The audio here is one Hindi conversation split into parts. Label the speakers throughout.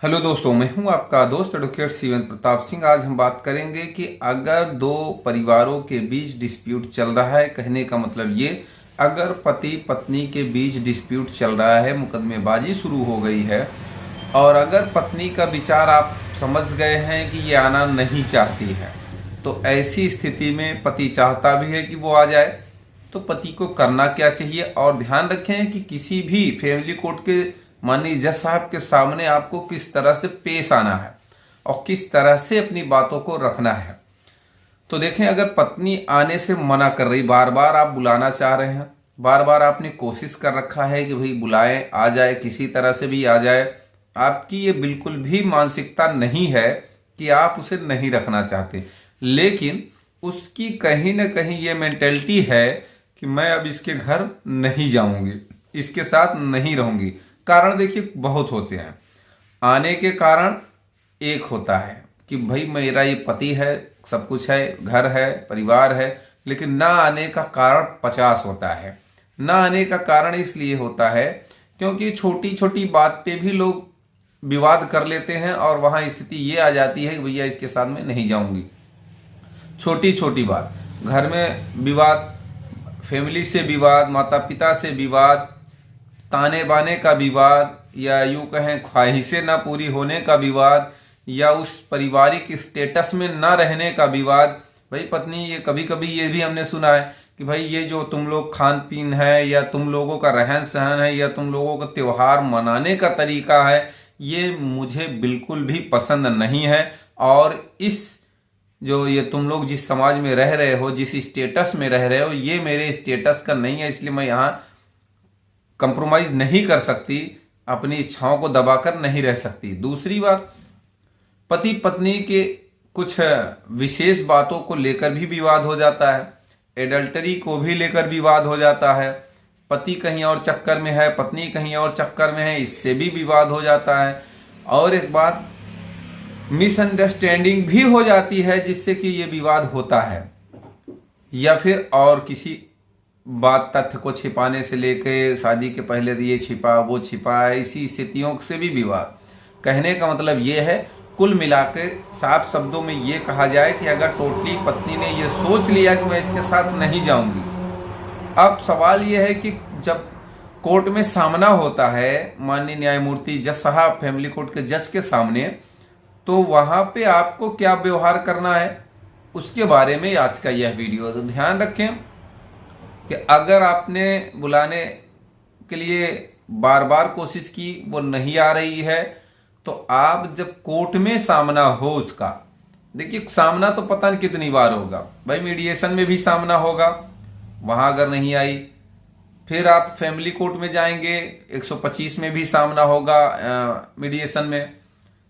Speaker 1: हेलो दोस्तों, मैं हूं आपका दोस्त एडवोकेट शिवेंद्र प्रताप सिंह। आज हम बात करेंगे कि अगर दो परिवारों के बीच डिस्प्यूट चल रहा है, कहने का मतलब ये, अगर पति पत्नी के बीच डिस्प्यूट चल रहा है, मुकदमेबाजी शुरू हो गई है और अगर पत्नी का विचार आप समझ गए हैं कि ये आना नहीं चाहती है, तो ऐसी स्थिति में पति चाहता भी है कि वो आ जाए, तो पति को करना क्या चाहिए। और ध्यान रखें कि किसी भी फैमिली कोर्ट के माननीय जज साहब के सामने आपको किस तरह से पेश आना है और किस तरह से अपनी बातों को रखना है। तो देखें, अगर पत्नी आने से मना कर रही, बार बार आप बुलाना चाह रहे हैं, बार बार आपने कोशिश कर रखा है कि भाई बुलाएं, आ जाए, किसी तरह से भी आ जाए, आपकी ये बिल्कुल भी मानसिकता नहीं है कि आप उसे नहीं रखना चाहते, लेकिन उसकी कहीं ना कहीं ये मेंटेलिटी है कि मैं अब इसके घर नहीं जाऊंगी, इसके साथ नहीं रहूंगी। कारण देखिए बहुत होते हैं। आने के कारण एक होता है कि भाई मेरा ये पति है, सब कुछ है, घर है, परिवार है, लेकिन ना आने का कारण 50 होता है। ना आने का कारण इसलिए होता है क्योंकि छोटी छोटी बात पे भी लोग विवाद कर लेते हैं और वहां स्थिति ये आ जाती है कि भैया इसके साथ मैं नहीं जाऊंगी। छोटी छोटी बात, घर में विवाद, फैमिली से विवाद, माता पिता से विवाद, ताने बाने का विवाद, या यूं कहें ख्वाहिशें ना पूरी होने का विवाद, या उस पारिवारिक स्टेटस में ना रहने का विवाद। भाई पत्नी, ये कभी कभी ये भी हमने सुना है कि भाई ये जो तुम लोग खान पीन है, या तुम लोगों का रहन सहन है, या तुम लोगों का त्योहार मनाने का तरीका है, ये मुझे बिल्कुल भी पसंद नहीं है। और इस जो ये तुम लोग जिस समाज में रह रहे हो, जिस स्टेटस में रह रहे हो, ये मेरे स्टेटस का नहीं है, इसलिए मैं यहाँ कंप्रोमाइज नहीं कर सकती, अपनी इच्छाओं को दबाकर नहीं रह सकती। दूसरी बात, पति पत्नी के कुछ विशेष बातों को लेकर भी विवाद हो जाता है, एडल्टरी को भी लेकर विवाद हो जाता है। पति कहीं और चक्कर में है, पत्नी कहीं और चक्कर में है, इससे भी विवाद हो जाता है। और एक बात, मिसअंडरस्टैंडिंग भी हो जाती है जिससे कि ये विवाद होता है, या फिर और किसी बात, तथ्य को छिपाने से लेके शादी के पहले ये छिपा वो छिपा, ऐसी स्थितियों से भी विवाद। कहने का मतलब ये है, कुल मिलाकर साफ शब्दों में ये कहा जाए कि अगर टोटली पत्नी ने ये सोच लिया कि मैं इसके साथ नहीं जाऊंगी, अब सवाल ये है कि जब कोर्ट में सामना होता है माननीय न्यायमूर्ति जज साहब, फैमिली कोर्ट के जज के सामने, तो वहां पे आपको क्या व्यवहार करना है, उसके बारे में आज का यह वीडियो। तो ध्यान रखें कि अगर आपने बुलाने के लिए बार बार कोशिश की, वो नहीं आ रही है, तो आप जब कोर्ट में सामना हो उसका, देखिए सामना तो पता नहीं कितनी बार होगा, भाई मीडिएशन में भी सामना होगा, वहां अगर नहीं आई, फिर आप फैमिली कोर्ट में जाएंगे, 125 में भी सामना होगा, मीडिएशन में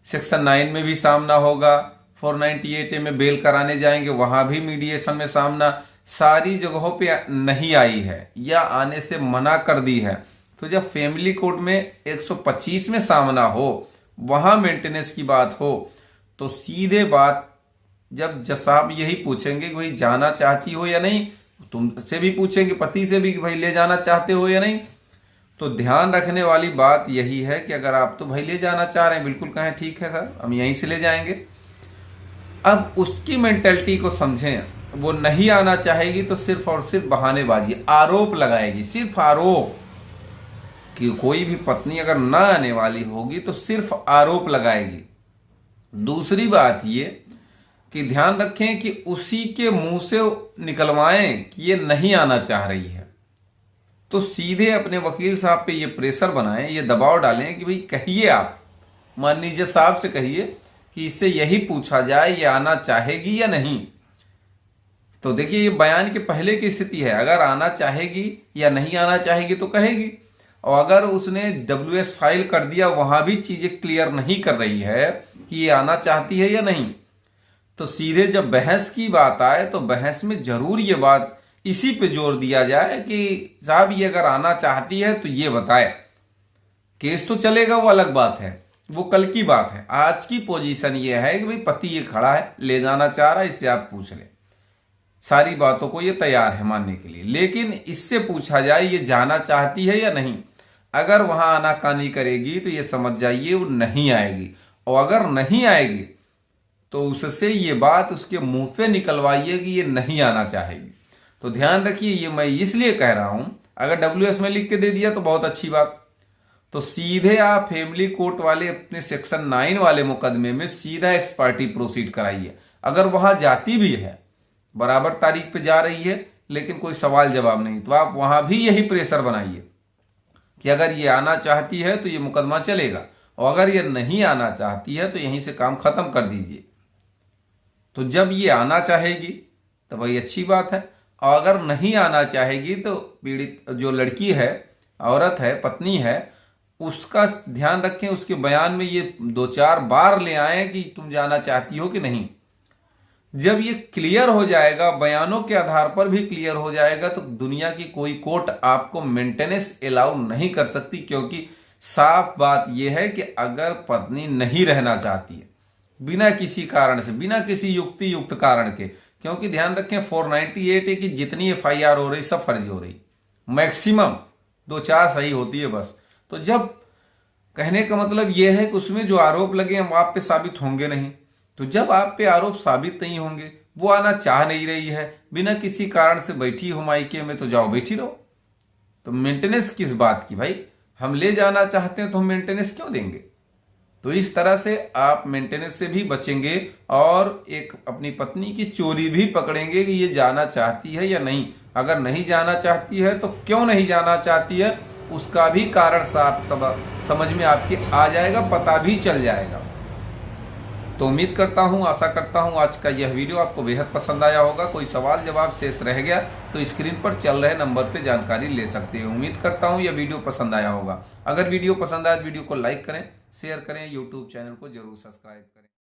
Speaker 1: सेक्शन 9 में भी सामना होगा, 498 में बेल कराने जाएंगे, वहां भी मीडिएशन में सामना। सारी जगहों पे नहीं आई है या आने से मना कर दी है, तो जब फैमिली कोर्ट में 125 में सामना हो, वहां मेंटेनेंस की बात हो, तो सीधे बात, जब जज साहब यही पूछेंगे कि भाई जाना चाहती हो या नहीं, तुमसे भी पूछेंगे, पति से भी कि भाई ले जाना चाहते हो या नहीं, तो ध्यान रखने वाली बात यही है कि अगर आप तो भाई ले जाना चाह रहे हैं, बिल्कुल कहें ठीक है सर, हम यहीं से ले जाएंगे। अब उसकी मेंटेलिटी को समझें, वो नहीं आना चाहेगी तो सिर्फ और सिर्फ बहानेबाजी, आरोप लगाएगी, सिर्फ आरोप, कि कोई भी पत्नी अगर ना आने वाली होगी तो सिर्फ आरोप लगाएगी। दूसरी बात ये कि ध्यान रखें कि उसी के मुंह से निकलवाएं कि ये नहीं आना चाह रही है, तो सीधे अपने वकील साहब पे ये प्रेशर बनाएं, ये दबाव डालें कि भाई कहिए, आप माननीय जज साहब से कहिए कि इससे यही पूछा जाए ये आना चाहेगी या नहीं। तो देखिए, ये बयान के पहले की स्थिति है, अगर आना चाहेगी या नहीं आना चाहेगी तो कहेगी, और अगर उसने WS फाइल कर दिया, वहां भी चीजें क्लियर नहीं कर रही है कि ये आना चाहती है या नहीं, तो सीधे जब बहस की बात आए तो बहस में जरूर ये बात इसी पे जोर दिया जाए कि साहब ये अगर आना चाहती है तो ये बताए। केस तो चलेगा, वो अलग बात है, वो कल की बात है। आज की पोजीशन ये है कि भाई पति ये खड़ा है, ले जाना चाह रहा है, इससे आप पूछ लें, सारी बातों को ये तैयार है मानने के लिए, लेकिन इससे पूछा जाए ये जाना चाहती है या नहीं। अगर वहां आनाकानी करेगी तो ये समझ जाइए वो नहीं आएगी, और अगर नहीं आएगी तो उससे ये बात उसके मुंह से निकलवाइए कि ये नहीं आना चाहेगी। तो ध्यान रखिए, ये मैं इसलिए कह रहा हूं, अगर WS में लिख के दे दिया तो बहुत अच्छी बात, तो सीधे आप फैमिली कोर्ट वाले अपने सेक्शन 9 वाले मुकदमे में सीधा एक्स पार्टी प्रोसीड कराइए। अगर वहां जाती भी है, बराबर तारीख पे जा रही है, लेकिन कोई सवाल जवाब नहीं, तो आप वहां भी यही प्रेशर बनाइए कि अगर ये आना चाहती है तो ये मुकदमा चलेगा, और अगर ये नहीं आना चाहती है तो यहीं से काम खत्म कर दीजिए। तो जब ये आना चाहेगी तो भाई अच्छी बात है, और अगर नहीं आना चाहेगी तो पीड़ित जो लड़की है, औरत है, पत्नी है, उसका ध्यान रखें, उसके बयान में ये 2-4 बार ले आए कि तुम जाना चाहती हो कि नहीं। जब ये क्लियर हो जाएगा, बयानों के आधार पर भी क्लियर हो जाएगा, तो दुनिया की कोई कोर्ट आपको मेंटेनेंस अलाउ नहीं कर सकती, क्योंकि साफ बात यह है कि अगर पत्नी नहीं रहना चाहती है बिना किसी कारण से, बिना किसी युक्त कारण के, क्योंकि ध्यान रखें 498 है कि जितनी FIR हो रही सब फर्जी हो रही, मैक्सिमम 2-4 सही होती है बस। तो जब कहने का मतलब यह है कि उसमें जो आरोप लगे हम आप पे साबित होंगे नहीं, तो जब आप पे आरोप साबित नहीं होंगे, वो आना चाह नहीं रही है, बिना किसी कारण से बैठी हो मायके में, तो जाओ बैठी रहो। तो मेंटेनेंस किस बात की भाई, हम ले जाना चाहते हैं तो हम मेंटेनेंस क्यों देंगे। तो इस तरह से आप मेंटेनेंस से भी बचेंगे और एक अपनी पत्नी की चोरी भी पकड़ेंगे कि ये जाना चाहती है या नहीं। अगर नहीं जाना चाहती है तो क्यों नहीं जाना चाहती है, उसका भी कारण साफ समझ में आपके आ जाएगा, पता भी चल जाएगा। तो उम्मीद करता हूँ, आशा करता हूँ आज का यह वीडियो आपको बेहद पसंद आया होगा। कोई सवाल जवाब शेष रह गया तो स्क्रीन पर चल रहे नंबर पे जानकारी ले सकते हैं। उम्मीद करता हूँ यह वीडियो पसंद आया होगा। अगर वीडियो पसंद आया तो वीडियो को लाइक करें, शेयर करें, यूट्यूब चैनल को जरूर सब्सक्राइब करें।